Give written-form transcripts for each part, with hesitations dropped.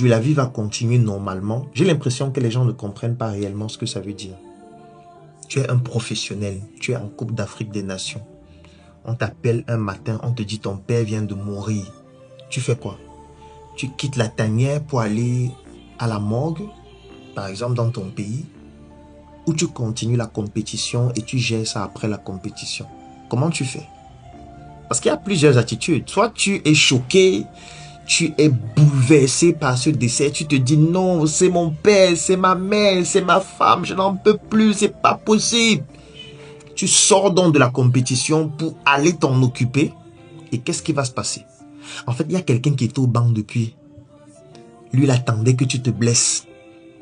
la vie va continuer normalement. J'ai l'impression que les gens ne comprennent pas réellement ce que ça veut dire. Tu es un professionnel, tu es en Coupe d'Afrique des Nations. On t'appelle un matin, on te dit ton père vient de mourir. Tu fais quoi? Tu quittes la tanière pour aller à la morgue, par exemple dans ton pays, ou tu continues la compétition et tu gères ça après la compétition. Comment tu fais? Parce qu'il y a plusieurs attitudes. Soit tu es choqué, tu es bouleversé par ce décès, tu te dis non, c'est mon père, c'est ma mère, c'est ma femme, je n'en peux plus, c'est pas possible. Tu sors donc de la compétition pour aller t'en occuper. Et qu'est-ce qui va se passer? En fait, il y a quelqu'un qui était au banc depuis. Lui, il attendait que tu te blesses.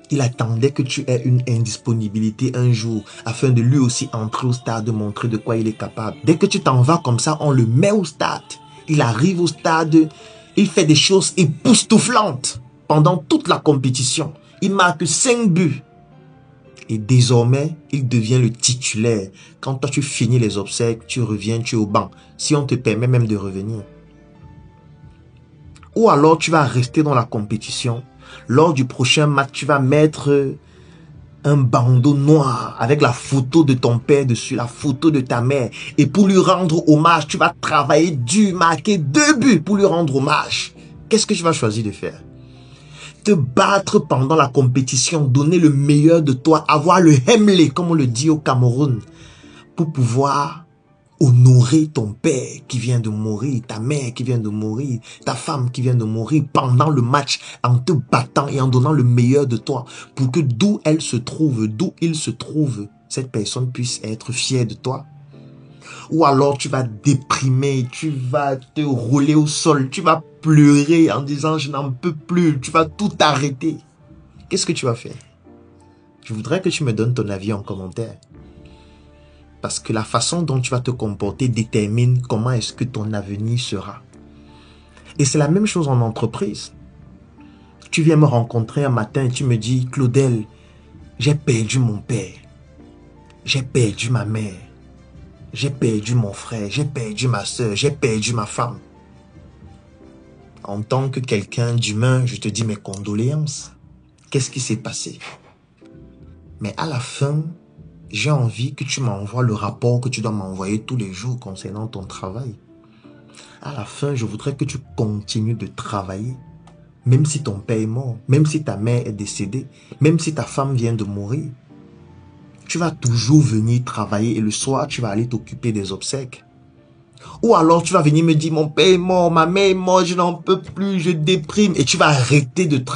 Il attendait que tu aies une indisponibilité un jour afin de lui aussi entrer au stade, de montrer de quoi il est capable. Dès que tu t'en vas comme ça, on le met au stade. Il arrive au stade, il fait des choses époustouflantes pendant toute la compétition. Il marque 5 buts. Et désormais, il devient le titulaire. Quand toi tu finis les obsèques, tu reviens, tu es au banc. Si on te permet même de revenir. Ou alors tu vas rester dans la compétition. Lors du prochain match, tu vas mettre un bandeau noir avec la photo de ton père dessus, la photo de ta mère. Et pour lui rendre hommage, tu vas travailler dur, marquer 2 buts pour lui rendre hommage. Qu'est-ce que tu vas choisir de faire? Te battre pendant la compétition, donner le meilleur de toi, avoir le hemlé, comme on le dit au Cameroun, pour pouvoir honorer ton père qui vient de mourir, ta mère qui vient de mourir, ta femme qui vient de mourir pendant le match, en te battant et en donnant le meilleur de toi, pour que d'où elle se trouve, d'où il se trouve, cette personne puisse être fière de toi. Ou alors tu vas déprimer, tu vas te rouler au sol, tu vas pleurer en disant je n'en peux plus, tu vas tout arrêter. Qu'est-ce que tu vas faire? Je voudrais que tu me donnes ton avis en commentaire. Parce que la façon dont tu vas te comporter détermine comment est-ce que ton avenir sera. Et c'est la même chose en entreprise. Tu viens me rencontrer un matin et tu me dis, Claudel, j'ai perdu mon père, j'ai perdu ma mère, j'ai perdu mon frère, j'ai perdu ma soeur, j'ai perdu ma femme. En tant que quelqu'un d'humain, je te dis mes condoléances. Qu'est-ce qui s'est passé? Mais à la fin, j'ai envie que tu m'envoies le rapport que tu dois m'envoyer tous les jours concernant ton travail. À la fin, je voudrais que tu continues de travailler. Même si ton père est mort, même si ta mère est décédée, même si ta femme vient de mourir. Tu vas toujours venir travailler et le soir, tu vas aller t'occuper des obsèques. Ou alors tu vas venir me dire, mon père est mort, ma mère est morte, je n'en peux plus, je déprime. Et tu vas arrêter de travailler.